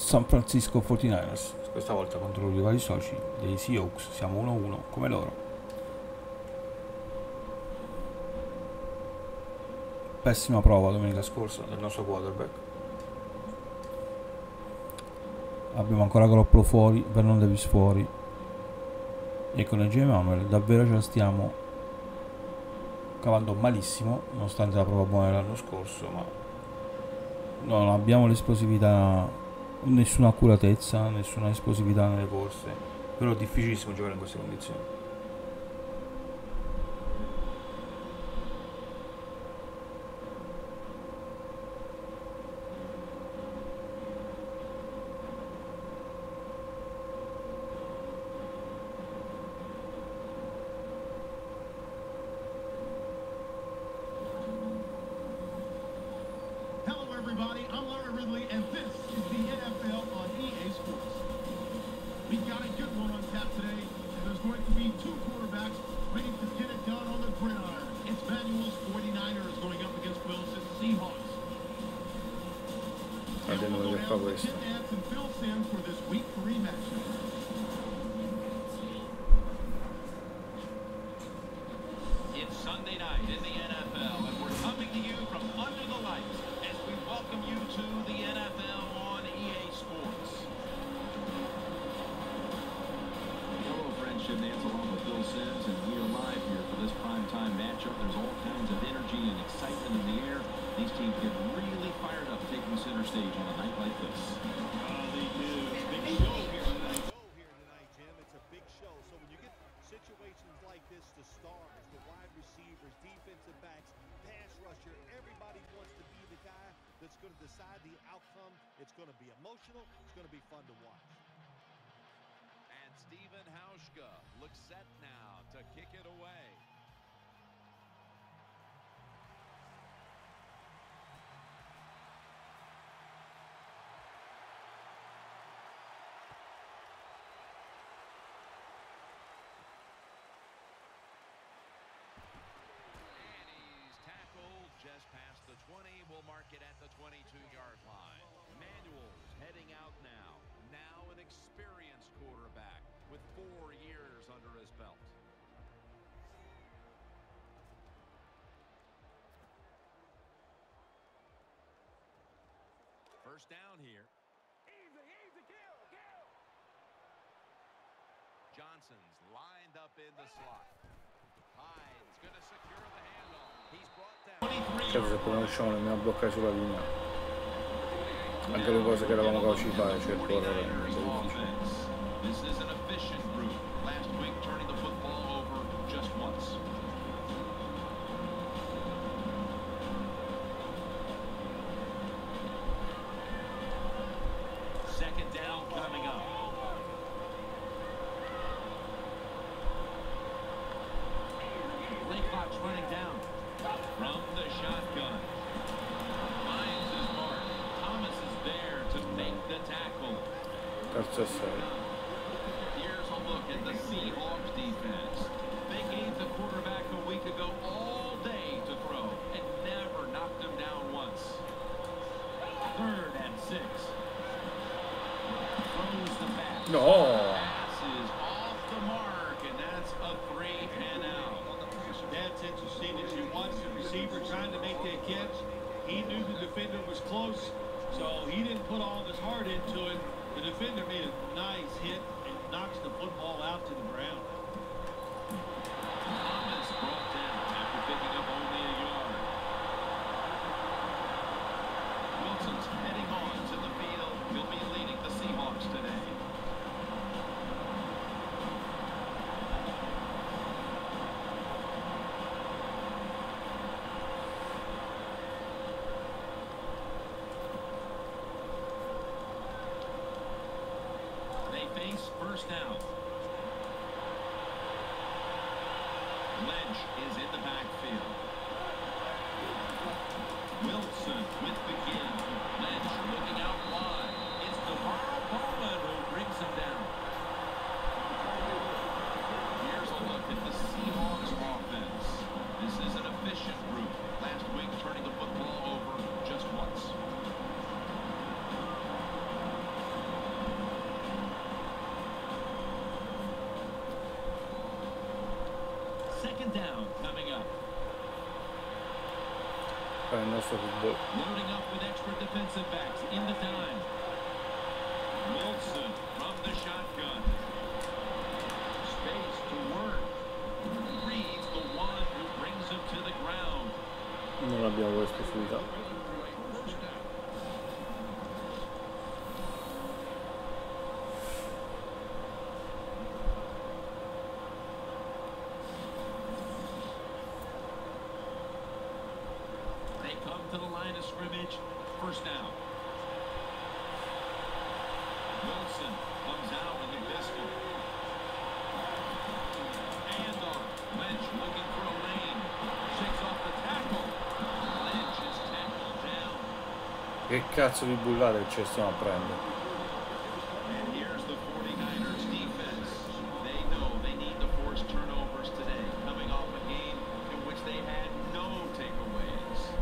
San Francisco 49ers, questa volta contro i rivali soci dei Seahawks. Siamo 1-1 come loro. Pessima prova domenica scorsa del nostro quarterback. Abbiamo ancora Garoppolo fuori, Vernon Davis fuori, e con AJ Manuel davvero ce la stiamo cavando malissimo, nonostante la prova buona dell'anno scorso, ma non abbiamo l'esplosività, nessuna accuratezza, nessuna esplosività nelle corse, però è difficilissimo giocare in queste condizioni. Looks set now to kick it away. And he's tackled just past the 20. We'll mark it at the 22-yard line. Manuel's heading out now. Now an experienced quarterback with 4 years under his belt. First down here. Easy, kill. Johnson's lined up in the slot. Hyde's going to secure the handoff. He's brought down. Certo, se poi non usciamo nemmeno a bloccare sulla linea. Anche le cose che eravamo capaci di fare, cioè correre, è difficile. This is an efficient group. Last week turning the football over just once. Second down coming up. Play clock's running down. From the shotgun. Finds his mark. Thomas is there to make the tackle. Terzo e 6. Here's a look at the Seahawks defense. They gave the quarterback a week ago all day to throw and never knocked him down once. 3rd and 6. Throws the back. No! Pass is off the mark, and that's a 3-and-out. That's interesting. As you watch the receiver trying to make that catch, he knew the defender was close, so he didn't put all his heart into it. The defender made a nice hit and knocks the football out to the ground. Thomas brought down after picking up only a yard. Wilson's heading on to the field. He'll be leading the Seahawks today. First down. Lynch is in the backfield. Wilson with the give. Lynch looking out wide. It's DeMarco Bowman who brings him down. Here's a look at the Seahawks offense. This is an efficient group. Last week turning the football over just once. Second down coming up. Il nostro football. Loading up with extra defensive backs in the dime. Wilson from the shotgun. Space to work. Reads the one who brings him to the ground. Non abbiamo questa possibilità. They come to the line of scrimmage. First down. Wilson comes out in the pistol. Hand off. Lynch looking for a lane. Shakes off the tackle. Lynch is tackled down. Che cazzo di bullate che ci stiamo a prendere? And here's the 49ers defense. They know they need to force turnovers today, coming off a game in which they had no takeaways.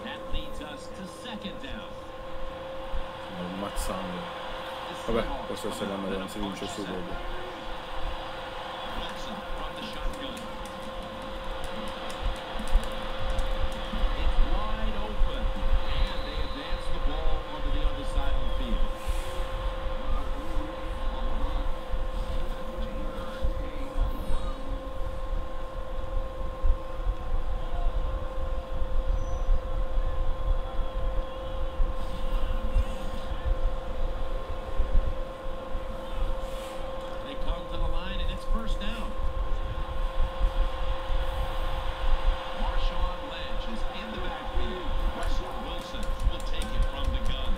That leads us to second down. Stiamo ammazzando. Vabbè, questo se non si vince su dopo. Wilson from the shotgun. It's wide open, and they advance the ball onto the other side of the field. They come to the line, and it's first down. Marshawn Lynch is in the backfield. Russell Wilson will take it from the gun.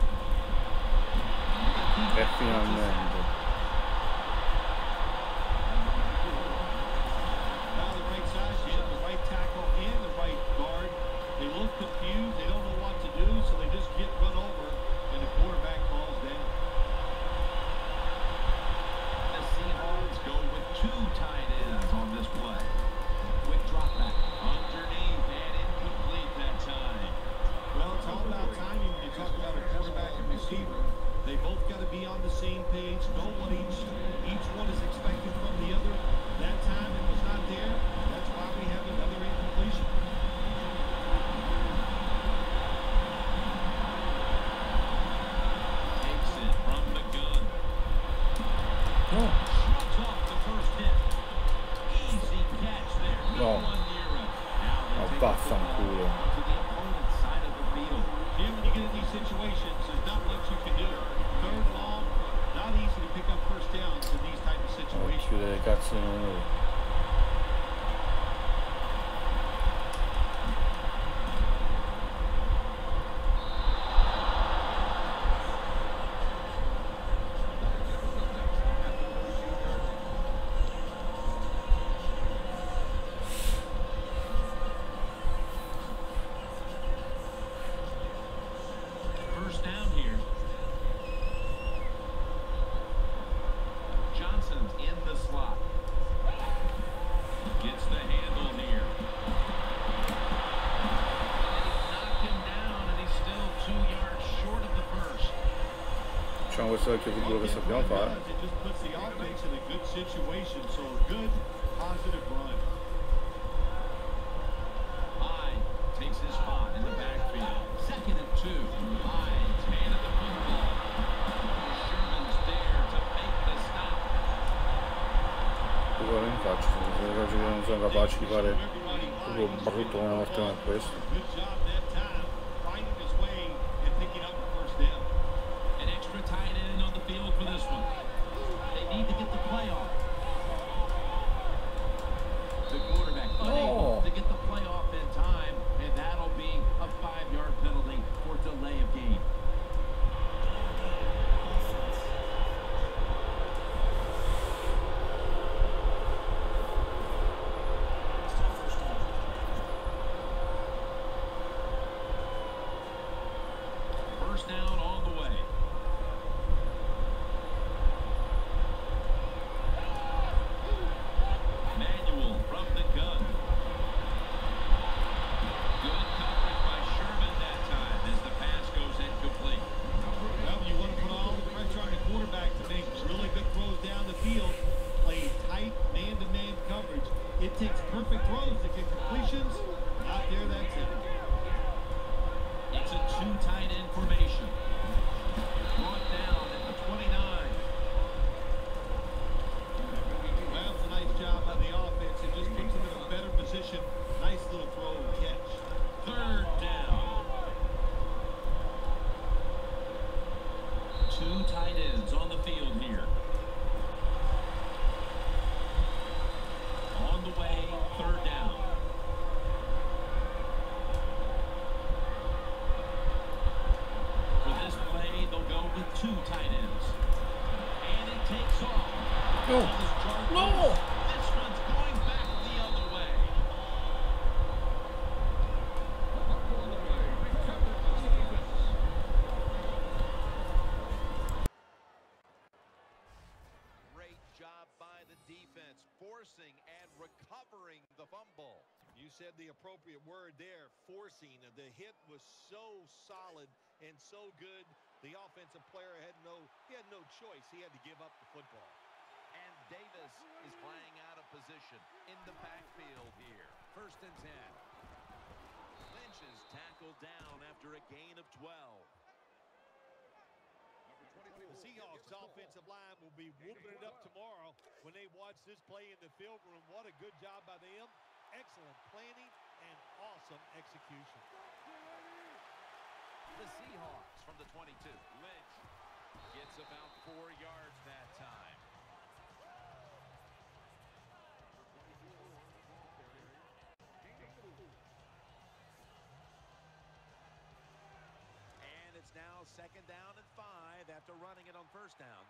E finalmente. Now the right side, you have the right tackle and the right guard. They look confused. They don't know what to do, so they just get run over, and the quarterback falls down. The Seahawks go with two tight ends on this play. Quick drop back underneath and incomplete that time. Well, it's all about timing when you talk about a quarterback and receiver. They both got to be on the same page, know what each one is expected from the other. That time it was not there. That's why we have another incompletion. Takes it from the gun. No. Shrugs off the first hit. Easy catch there. No No. one near him. Now they Oh, take the vaffanculo. ball onto the opponent's side of the field. Jim, when you get in these situations, there's not much you can do. Third long, not easy to pick up first downs in these type of situations. Chiude le cazzo di numeri. First down here. Johnson's in the slot. Gets the handle here. They knock him down, and he's still 2 yards short of the first. Facciamo questo vecchio football che sappiamo fare. It just puts the offense in a good situation, so a good, positive run. Hyde takes his spot in the backfield. 2nd and 2. Hyde's hand of the football. Sherman's there to make the stop. Ora in faccia, se non sono capaci di fare un brutto come una morte come questo. Good job that time, finding his way and picking up the first down. An extra tight end on the field for this one. They need to get the play off. The quarterback unable to get the play off in time, and that'll be a 5-yard penalty for delay of game. It takes perfect throws to get completions. Out there, that's it. It's a two tight end formation. Brought down at the 29. Well, it's a nice job by the offense. It just puts them in a better position. Nice little throw and catch. Third down. Two tight ends on the field here. On the way, third down. For this play, they'll go with two tight ends. And it takes off. No. No. This one's going back the other way. Great job by the defense, forcing and recovering the fumble. You said the appropriate word there, forcing. The hit was so solid and so good. The offensive player had no choice. He had to give up the football. And Davis is playing out of position in the backfield here. 1st and 10. Lynch is tackled down after a gain of 12. The Seahawks offensive line will be whooping it up tomorrow when they watch this play in the film room. What a good job by them. Excellent planning and awesome execution. The Seahawks from the 22. Lynch gets about 4 yards that time. And it's now 2nd down and 5 after running it on 1st down.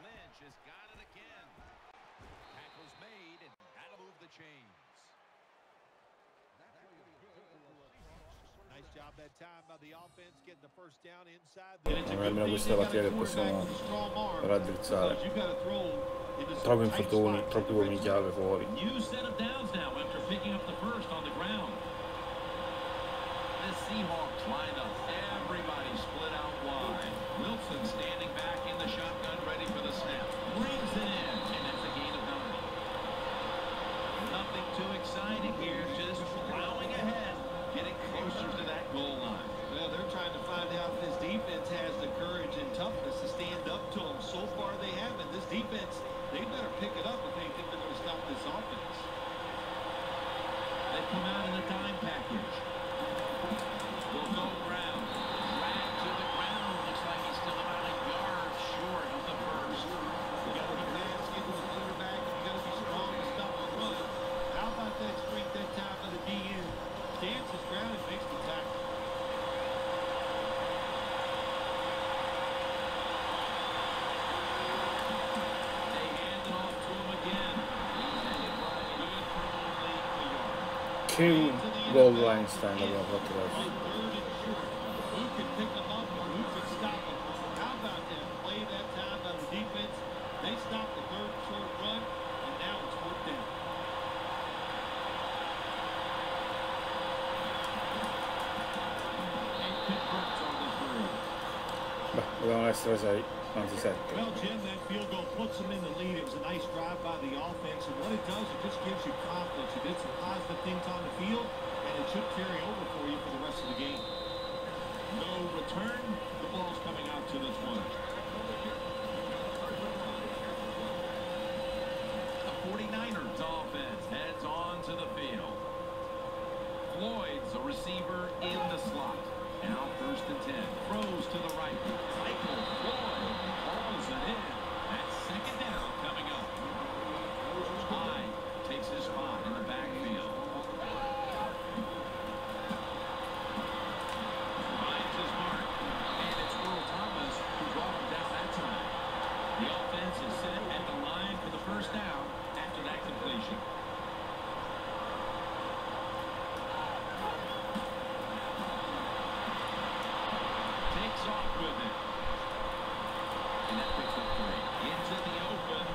Lynch has got it again. Tackle's made and had to move the chains. Nice job that time by the offense getting the 1st down inside. Almeno questa è la partita che possiamo raddrizzare. Troppi infortuni, troppi uomini chiave fuori. New set of downs now after picking up the 1st on the ground. The Seahawks lined up. Everybody split out wide. Wilson standing back in the shotgun, ready for the snap. Brings it in, and that's a gain of 9. Nothing too exciting here, just plowing ahead, getting closer to that goal line. Well, they're trying to find out if this defense has the courage and toughness to stand up to them. So far, they haven't. This defense, they better pick it up if they think they're going to stop this offense. They come out in the dime package. Will go ground. Dragged to the ground. Looks like he's still about a yard short of the 1st. You got to be fast, get to the quarterback, and you got to be strong to stop the run. How about that strength that time by the DN? Stands his ground and makes the tackle. They hand it off to him again. He's headed right good for only a yard. Che goal line stand abbiamo fatto adesso. On 3rd and short. Who can pick them up or who can stop them? How about that play that time by the defense? They stopped the 3rd and short run, and now it's 4th down. And Pittsburgh's on the 3rd. Beh, dovevano essere 6, anzi 7. Well, Jim, that field goal puts them in the lead. It was a nice drive by the offense, and what it does, it just gives you confidence. You did some positive things on the field, and it should carry over for you for the rest of the game. No return. The ball's coming out to the 20. The 49ers offense heads on to the field. Floyd's a receiver in the slot. Now 1st and 10. Throws to the right. Michael Floyd hauls it in. That's 2nd down coming up. Hyde takes his spot in the backfield. Finds his mark. And it's Earl Thomas who brought him down that time. The offense is set at the line for the 1st down after that completion. Takes off with it. And that picks up 3. Into the open.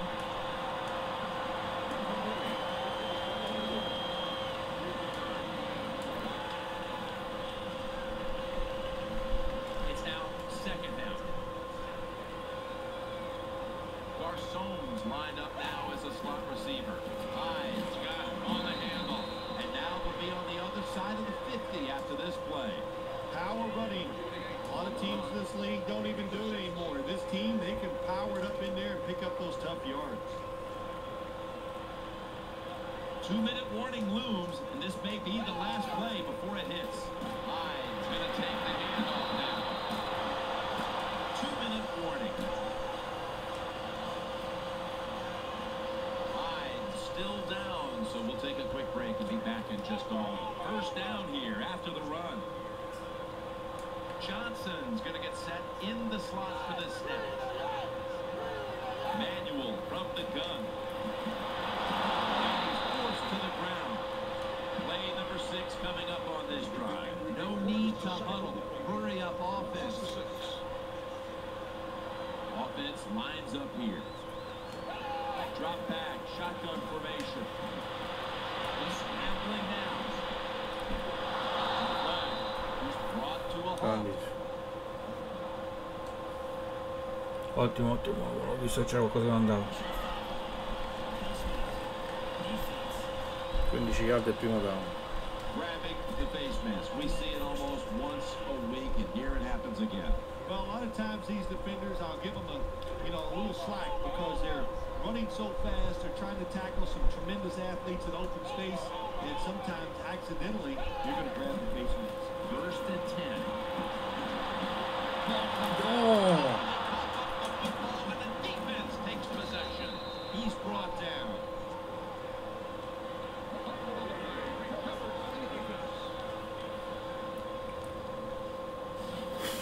It's now 2nd down. Lined up now as a slot receiver. Hyde's got it on the handle. And now we'll be on the other side of the 50 after this play. Power running. A lot of teams in this league don't even do it anymore. This team, they can power it up in there and pick up those tough yards. 2-minute warning looms, and this may be the last play before it hits. Hyde's going to take the handoff now. 2-minute warning. Still down, so we'll take a quick break and be back in just a moment. First down here after the run. Johnson's going to get set in the slot for this snap. Manuel from the gun. He's forced to the ground. Play number 6 coming up on this drive. No need to huddle. Hurry up offense. Offense lines up here. Drop back, shotgun formation. He's scrambling now. He's brought to a halt. Ottimo, ottimo, ho visto che c'era qualcosa che non andava. 15 yard del primo down. Grabbing the face mask. We see it almost once a week, and here it happens again. Well, a lot of times these defenders, I'll give them a little slack because they're running so fast. They're trying to tackle some tremendous athletes in open space, and sometimes accidentally you're going to grab the face mask. First and 10. Oh. And the defense takes possession. He's brought down.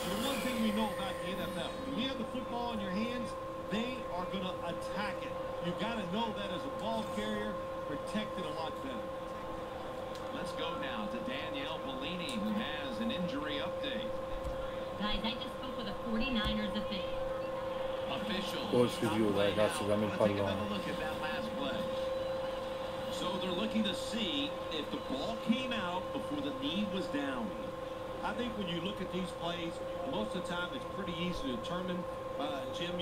The one thing we know about the NFL, when you have the football in your hands, they are going to attack it. You've got to know that as a ball carrier, protect it a lot better. Let's go now to Danielle Bellini, who has an injury update. Guys, I just spoke with a 49ers official. Coach review, dai, cazzo, dammi il pallone. Look at that last play. So they're looking to see if the ball came out before the knee was down. I think when you look at these plays, most of the time it's pretty easy to determine. Jim,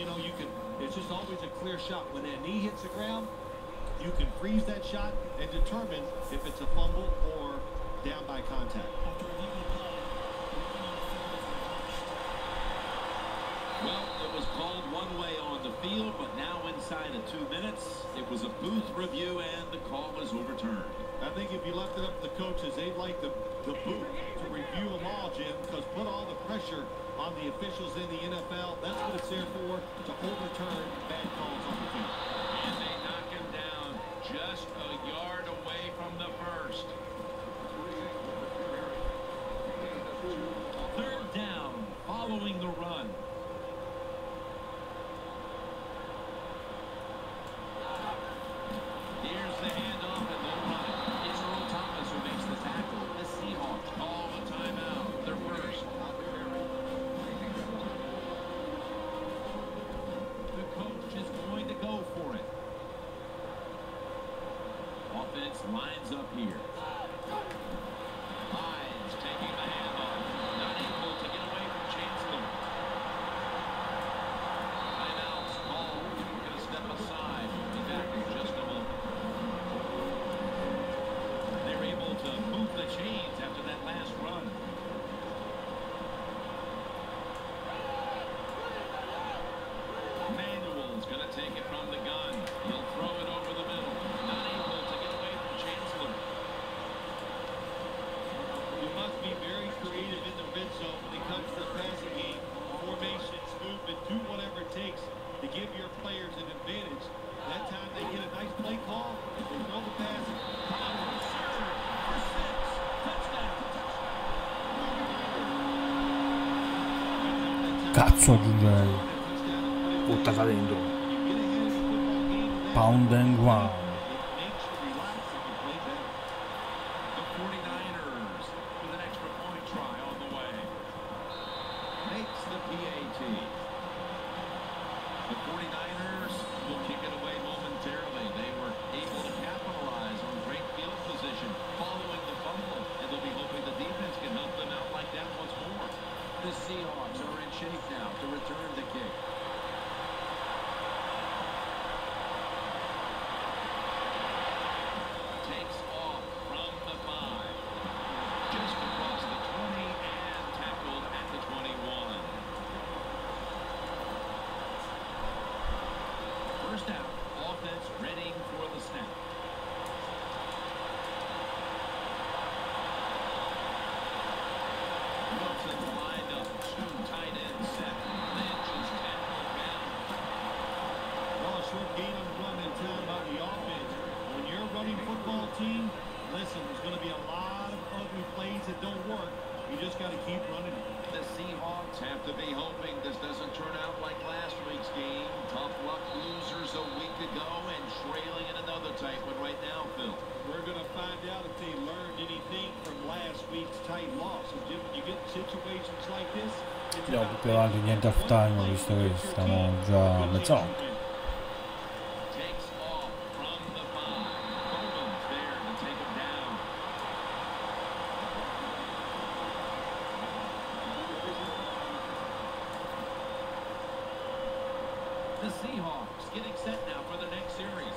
it's just always a clear shot. When that knee hits the ground, you can freeze that shot and determine if it's a fumble or down by contact. Well, it was called one way on the field, but now inside of 2 minutes, it was a booth review and the call was overturned. I think if you left it up to the coaches, they'd like the booth to review them all, Jim, because put all the pressure on the officials in the NFL. That's what it's there for, to overturn bad calls on the field. And they knock him down just a yard away from the first. Third down following the run. Here's the handoff and they'll run it. It's Earl Thomas who makes the tackle. The Seahawks call a timeout. Their first. The coach is going to go for it. Offense lines up here. Hyde's taking the handoff. Not able to get away from Chancellor. Timeout's called. We're going to step aside. We'll be back in just a moment. They're able to move the chains after that last run. Manuel's going to take it from the gun. He'll throw it over the middle. Not able to get away from Chancellor. You must be very creative in the red zone when it comes to the passing game. Formations, movement, do whatever it takes to give your players an advantage. That time they get a nice play call, they throw the pass. Cazzo aggiungerei. Buttata dentro. Pound and ground. The 49ers with an extra point try on the way. Makes the PAT. The 49ers will kick it away momentarily. They were able to capitalize on great field position following the fumble, and they'll be hoping the defense can help them out like that once more. The Seahawks are in shape now to return the kick. First down. Offense ready for the snap. Wilson's lined up. Two tight ends set. Lynch is tackled down. Well, a short gain on the run in time by the offense. When you're a running football team, listen, there's going to be a lot of ugly plays that don't work. You just got to keep running it. The Seahawks have to be hoping this doesn't turn out like last week's game. Tough luck losers a week ago and trailing in another tight one right now, Phil. We're going to find out if they learned anything from last week's tight loss. So, Jim, when you get situations like this, it's Andiamo about più avanti, niente half time, visto che stiamo già a mezzanotte. Takes off from the 5. Bowman's there to take him down. The Seahawks getting set now for the next series.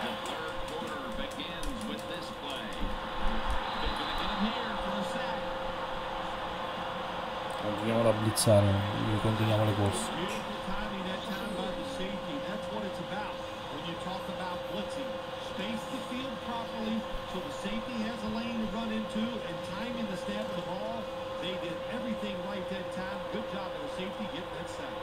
The third quarter begins with this play. They're going to get him here for a sack. Continuiamo a blitzare, continuiamo le corse. Beautiful timing that time by the safety. That's what it's about when you talk about blitzing. Space the field properly so the safety has a lane to run into, and timing the snap of the ball. They did everything right that time. Good job by the safety getting that sack.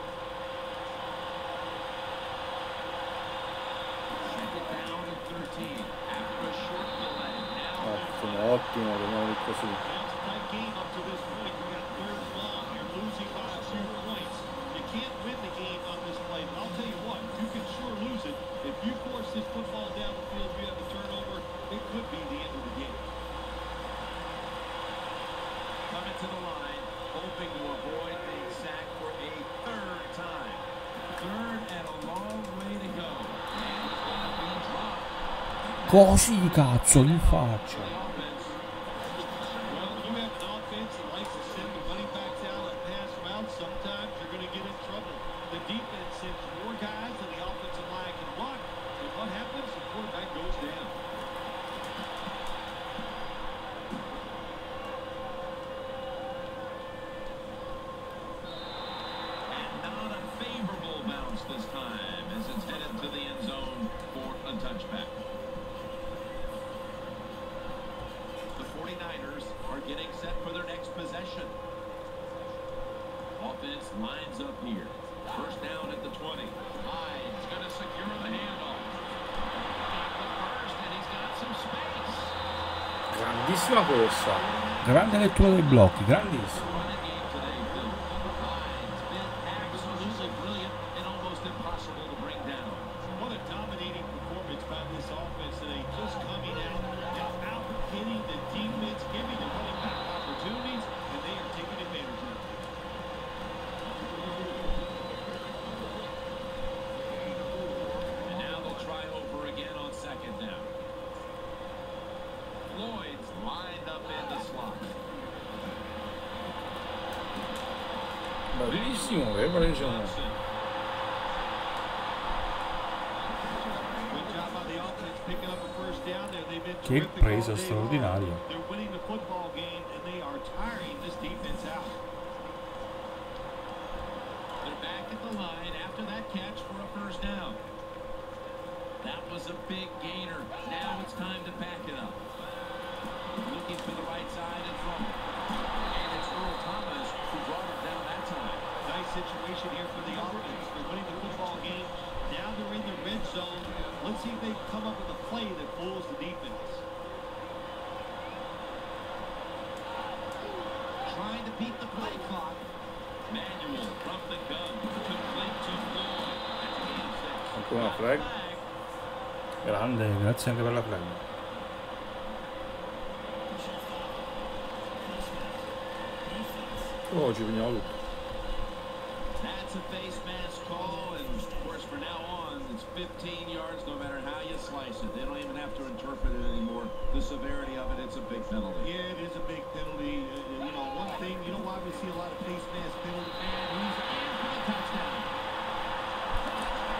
Second down and 13 after a short delay. Now Ottimo, teniamo lì così. It's a tight game up to this point. You got third and long. You're losing by a few points. You can't win the game on this play, but I'll tell you what, you can sure lose it. If you force this football down the field, you have a turnover, it could be the end of the game. coming to the line, hoping to avoid being sacked for a third time. Third and a long way to go. And it's going to be dropped. Così cazzo in faccia. Well, you have an offense that likes to send the running backs out and pass routes. Sometimes you're going to get in trouble. The defense sends more guys than the offensive line can block. And what happens? The quarterback goes down. And not a favorable bounce this time as it's headed to the end zone for a touchback. The 49ers are getting set for their next possession. Offense lines up here. First down at the 20. Hyde's going to secure the handoff. Got the first, and he's got some space. Grandissima corsa. Grande lettura dei blocchi, grandissimo. Running game today, Phil. Hyde's been absolutely brilliant and almost impossible to bring down. What a dominating performance by this offense today. Just coming out hitting the defense, giving the running back opportunities, and they are taking advantage of it. And now they'll try over again on second down. Floyd's lined up in the slot. Bellissimo, che precisione. Good job by the offense picking up a first down there. They've been Che terrific presa all day straordinaria. long. They're winning the football game, and they are tiring this defense out. They're back at the line after that catch for a first down. That was a big gainer. Now it's time to back it up. Looking for the right side and throw. And it's Earl Thomas who brought him down that time. Nice situation here for the offense. They're winning the football game. Now they're in the red zone. Let's see if they come up with a play that fools the defense. Trying to beat the play clock. Manuel from the gun. Complete to Floyd. That's a gain of 6. Ancora una flag. Grande, grazie anche per la flag. Oh, ci veniamo tutto. That's a face mask call, and of course from now on it's 15 yards no matter how you slice it. They don't even have to interpret it anymore. The severity of it, it's a big penalty. Yeah, it is a big penalty. You know, one thing, you know why we see a lot of face mask penalties? And he's in for the touchdown.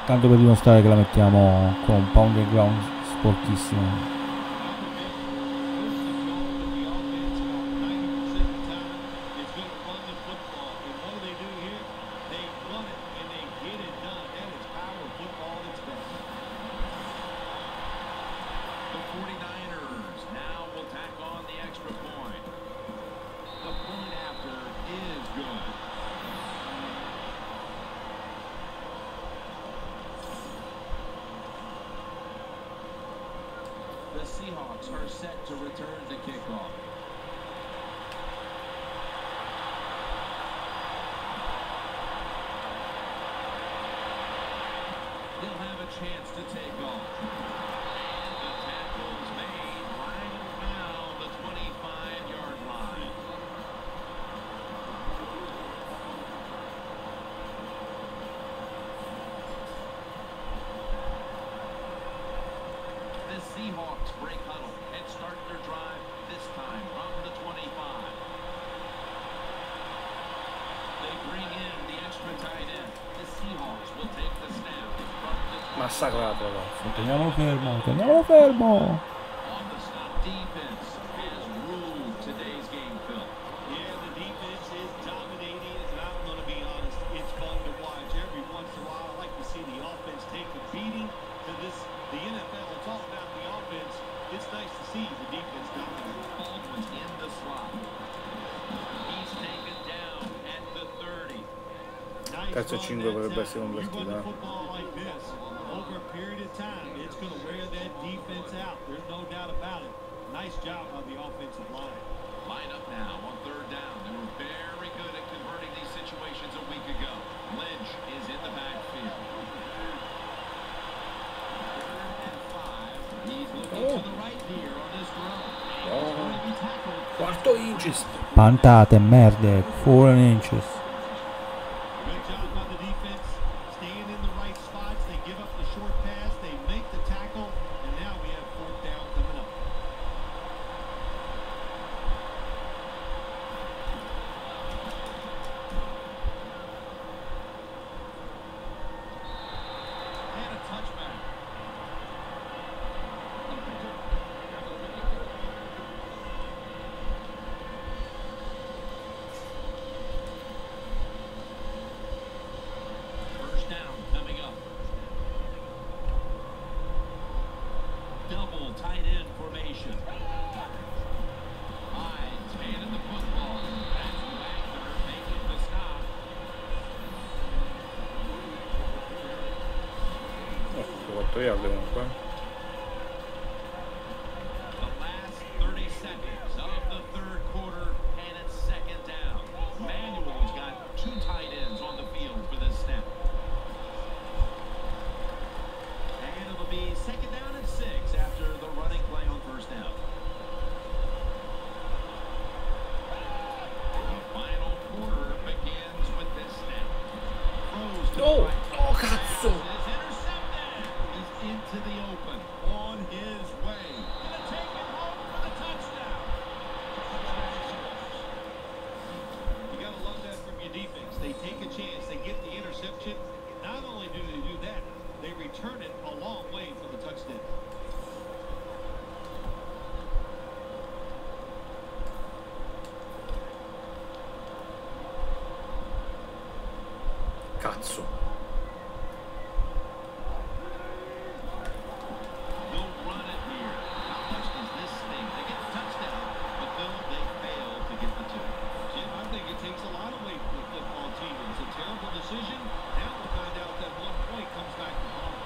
Tanto per dimostrare che la mettiamo con un pound and ground sporchissimo. are set to return the kickoff. They'll have a chance to take off. And the tackle is made right around the 25-yard line. The Seahawks break huddle and start their drive this time from the 25. They bring in the extra tight end. The Seahawks will take the snap from the 20. Massacrato, ragazzi. Teniamolo fermo, teniamolo fermo. On the stop, defense has ruled today's game, Phil. Yeah, the defense is dominating, and I'm going to be honest, it's fun to watch. Every once in a while, I like to see the offense take a beating. The NFL, it's all about the offense. It's nice to see the defense dominate. Baldwin's in the slot. He's taken down at the 30. Terzo e 5 potrebbe essere convertito, eh. Over a period of time, it's going to wear that defense out. There's no doubt about it. Nice job on the offensive line. Line up now on third down. They were very good at converting these situations a week ago. Lynch is in the backfield. Third and 5. He's looking to the right here on this throw. And he's going to be tackled. Quarto inches. Pantate, merde, 4 inches. Good job by the defense, staying in the right spots. They give up the short pass, they make the tackle, and now we have fourth down coming up. And a touchback. First down coming up. Double tight end formation. Hines manning the football. That's Wagner making the stop. Oh, 4 yard comunque. The last 30 seconds of the third quarter, and it's second down. Manuel's got 2 tight ends on the field for this snap. And it'll be second down and 6 after the running play on first down. The final quarter begins with this snap. Throws to the Oh, right. oh cazzo! Is intercepted. He's into the open on his way. Gonna take it home for the touchdown. You got to love that from your defense. They take a chance, they get the interception. Not only do they do that, they return it a long way for the touchdown. Cazzo. They'll run it here. How much does this thing? They get the touchdown, but Phil, they fail to get the 2. Jim, I think it takes a lot away from the football team. It was a terrible decision. Now we'll find out that 1 point comes back to home.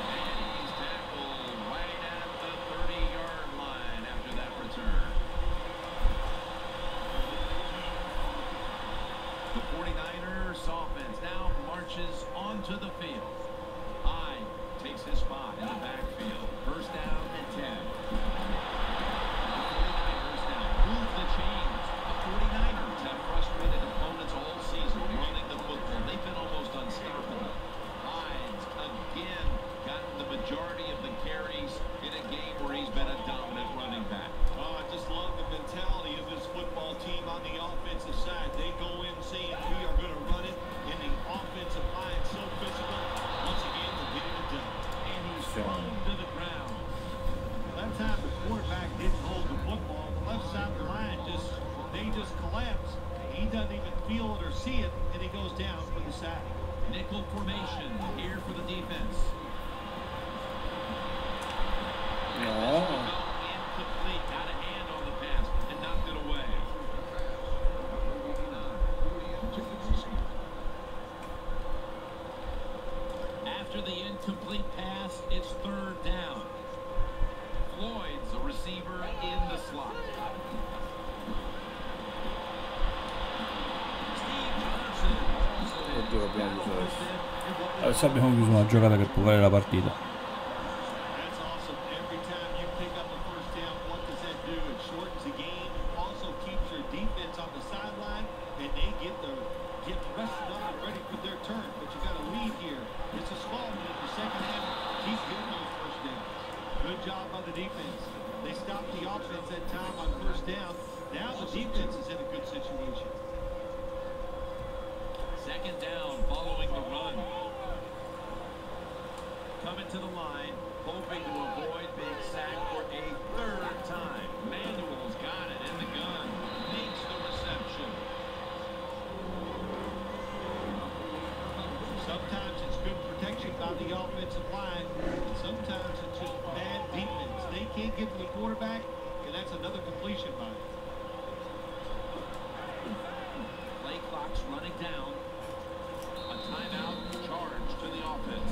And he's tackled right at the 30-yard line after that return. The 49ers offense now marches onto the field. Hyde takes his spot in the backfield. First down and 10. The 49ers now move the chains. The 49ers have frustrated opponents all season running the football. They've been almost unstoppable. Hyde's again gotten the majority of the carries in a game where he's been a dominant running back. Oh, I just love the mentality of this football team on the offensive side. They go in saying we are going to run it, and the offensive line so physical. Once again, they're getting it done. And he's thrown to the ground. That time the quarterback didn't hold the football. The left side of the line they just collapse. He doesn't even feel it or see it, and he goes down for the sack. Nickel formation here for the defense. No. Incomplete. Got a hand on the pass and knocked it away. After the incomplete pass, it's third abbiamo chiuso adesso. Adesso abbiamo chiuso una giocata che può valere la partita. That's awesome. Every time you pick up a first down, what does that do? It shortens the game, also keeps your defense on the sideline, and they get rested up and ready for their turn. But you got to lead here. It's a small lead in the second half. Keep getting those first downs. Good job by the defense. They stopped the offense that time on first down. Now the defense is in a good situation. Second down following the run. Coming to the line, hoping to avoid being sacked for a third time. Manuel's got it in the gun. Makes the reception. Sometimes it's good protection by the offensive line. Sometimes it's just bad defense. They can't get to the quarterback, and that's another completion by him. Play clock's running down. A timeout charge to the offense.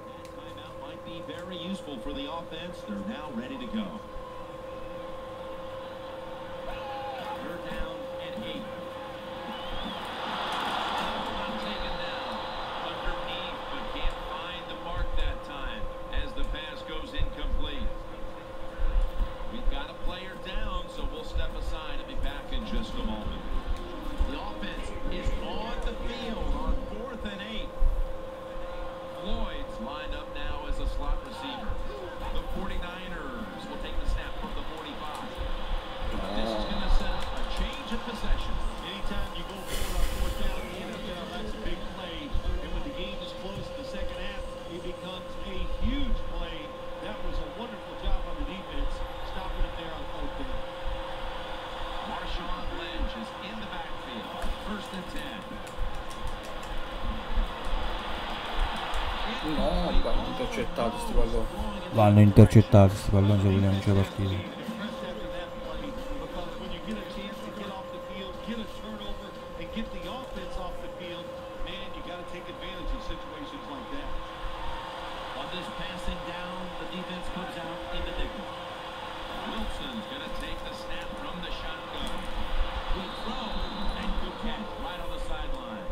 That timeout might be very useful for the offense. They're now ready to go. Third down and 8. Not taken down. Underneath, but can't find the mark that time as the pass goes incomplete. We've got a player down, so we'll step aside and be back in just a moment. The offense is on the field on 4th and 8. Floyd's lined up now as a slot receiver. The 49ers will take the snap from the 45. This is going to set up a change of possession. Anytime you go forward on fourth down in the NFL, that's a big play. And when the game is close in the second half, it becomes a huge play. That was a wonderful job on the defense, stopping it there on fourth down. Marshawn Lynch is in the backfield. 1st and 10. No, vanno intercettati sti palloni. Vanno intercettati questi palloni se vogliamo vincere la partita. Impressed after that play, because when you get a chance to get off the field, get a turnover, and get the offense off the field, man, you got to take advantage of situations like that. On this passing down, the defense comes out in the nickel. Wilson's going to take the snap from the shotgun. Good throw and good catch right on the sideline.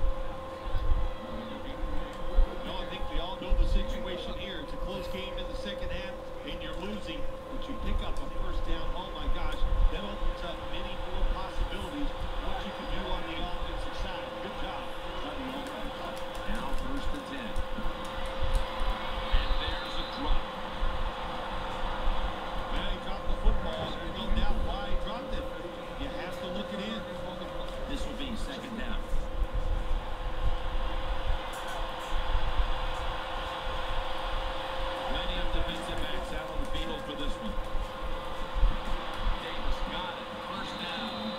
No, I think we all know the situation here. It's a close game in the second half, and you're losing, but you pick up a first down. Oh my gosh, that opens up many more possibilities. What you can do on the offensive side. Good job by the offense. Now 1st and 10. And there's a drop. Man, he dropped the football. There's no doubt why he dropped it. You have to look it in. This will be 2nd down. Plenty of defensive backs out on the field for this one. Davis got it. 1st down.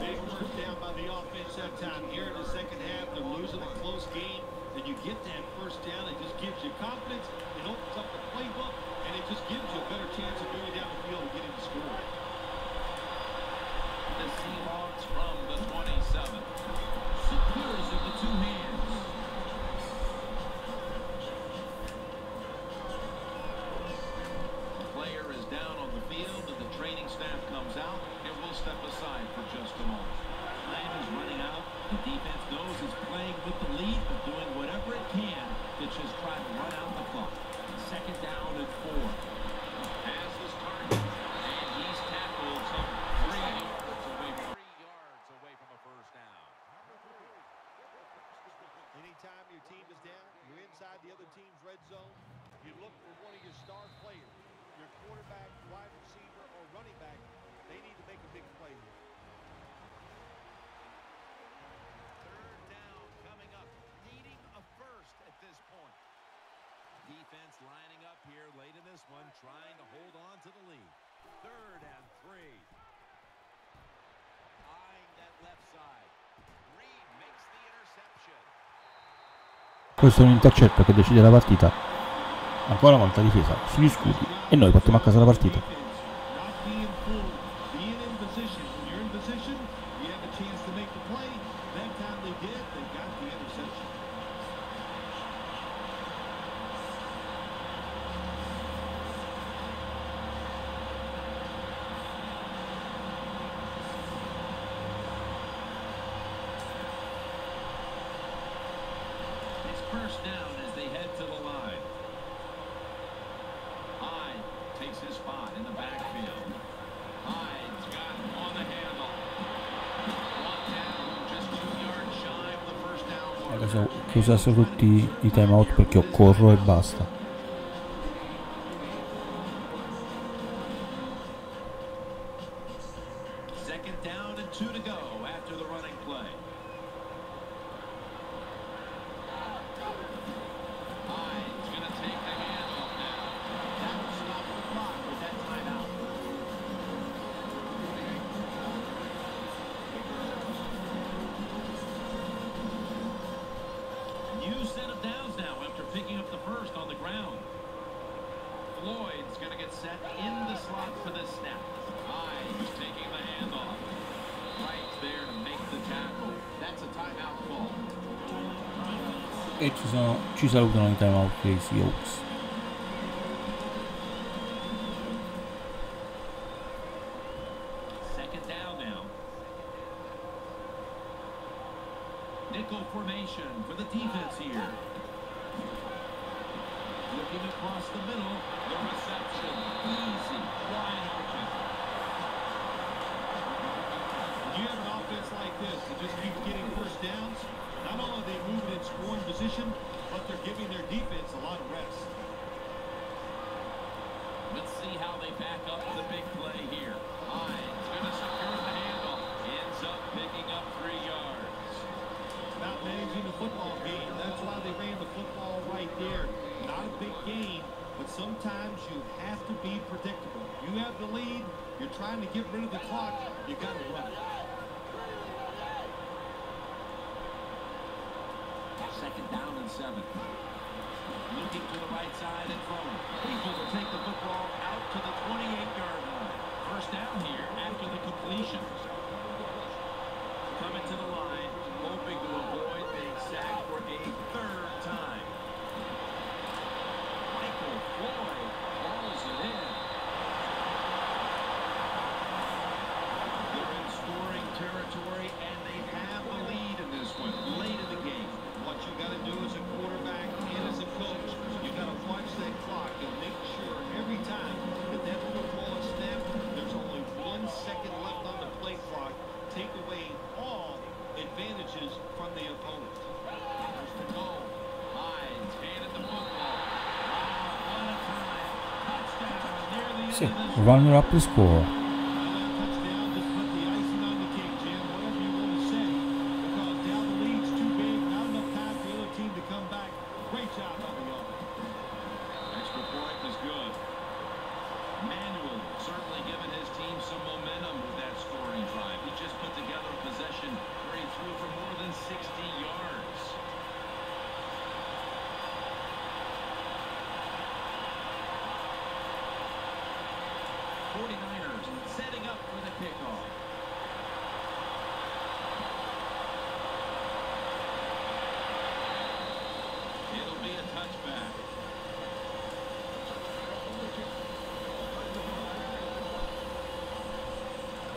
Big first down by the offense that time. Here in the second half, they're losing a close game. And you get that first down, it just gives you confidence. It opens up the playbook, and it just gives you a better chance of going down the field and getting the score. The Seahawks from the 27. Secures it with 2 hands. The player is down on the field, and the training staff comes out, and we'll step aside for just a moment. Time is running out. The defense knows it's playing with the lead, but doing whatever it can to just try to run out the clock. 2nd down and 4. Has his target, and he's tackled some 3 yards away from a first down. Anytime your team is down, you're inside the other team's red zone, you look for one of your star players, your quarterback, wide receiver, or running back. They need to make a big play here. 3rd down coming up, needing a first at this point. Defense lining up here late in this one, trying to hold on to the lead. 3rd and 3. Eyeing that left side. Reed makes the interception. Questo è un intercetto che decide la partita. Ancora una volta difesa sugli scudi e noi portiamo a casa la partita. First down as they head to the line. Hyde takes his spot in the backfield. Hyde's got him on the handle. One down, just 2 yards shy of the first down. Adesso che usassero tutti i timeout perché io corro e basta. Second down and 2 to go after the running play. Hyde's going to take the handoff now. That will stop the clock with that timeout. New set of downs now after picking up the first on the ground. Floyd's going to get set in the slot for this snap. Hyde's taking the handoff. Right there to make the tackle. That's a timeout call. E ci salutano i timeout dei Seahawks. Second down now. Nickel formation for the defense here. Looking across the middle, the reception, easy, wide open. You have an offense like this that just keeps getting first downs. Not only are they moving in scoring position, but they're giving their defense a lot of rest. Let's see how they back up the big play here. Hyde's going to secure the handle. Ends up picking up 3 yards. About managing the football game. That's why they ran the football right there. Not a big game, but sometimes you have to be predictable. You have the lead. You're trying to get rid of the clock. You got to run it. Second down and 7. Looking to the right side and throwing. Able to take the football out to the 28-yard line. First down here after the completion. Coming to the line, hoping to avoid being sacked for a third time. Michael Floyd hauls it in. They're in scoring territory, and they have the lead in this one late in the game. What you got to do as a quarterback and as a coach, you got to watch that clock and make sure every time that football is snapped, there's only 1 second left on the play clock. Take away all advantages from the opponent. There's the goal. Hyde's handed the football. Wow, what a time. Touchdown near the Sì, end of this. runner up the score. Touchdown just put the icing on the cake, Jim, whatever you want to say, because down the lead's too big, not enough time for the other team to come back. Great job on the offense. Extra point was good. Manuel certainly given his team some momentum with that scoring drive. He just put together a possession where he threw for more than 60 yards. '49ers setting up for the kickoff. It'll be a touchback.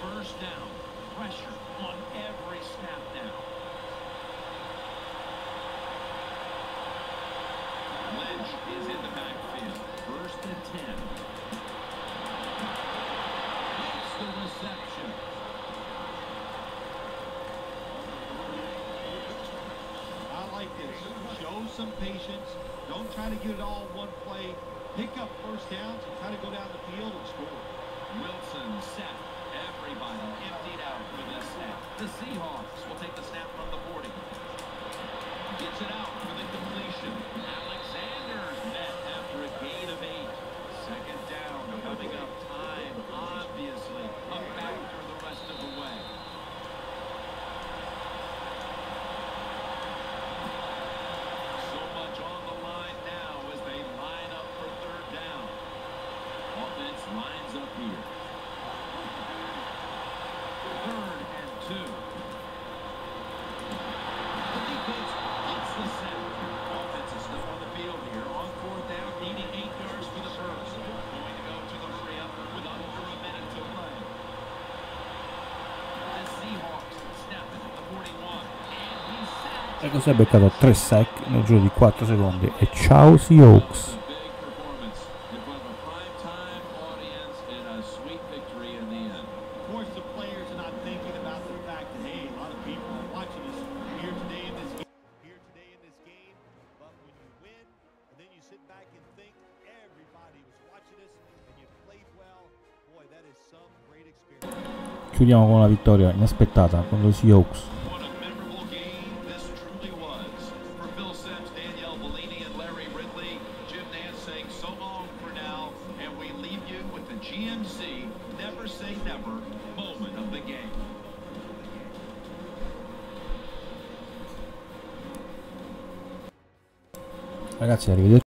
First down. Pressure on every snap now. Lynch is in the backfield. First and 10. Makes the reception. I like this. Show some patience. Don't try to get it all in one play. Pick up first downs and try to go down the field and score. Wilson set. Everybody emptied out for this snap. The Seahawks will take the snap from the 40. Gets it out for the completion. Alexander's met after a gain of 8. Second down coming up. Time, obviously, a factor the rest of the way. So much on the line now as they line up for third down. Offense lines up here. Third and 2. The defense gets the sack. Offense is still on the field here on fourth down, needing 8 yards for the first. Going to go to the hurry up with under a minute to play. The Seahawks snap it at the 41. And he's sacked E così ha beccato 3 sack nel giro di 4 secondi. E ciao Seahawks. Chiudiamo con una vittoria inaspettata contro i Seahawks. Ragazzi, arrivederci.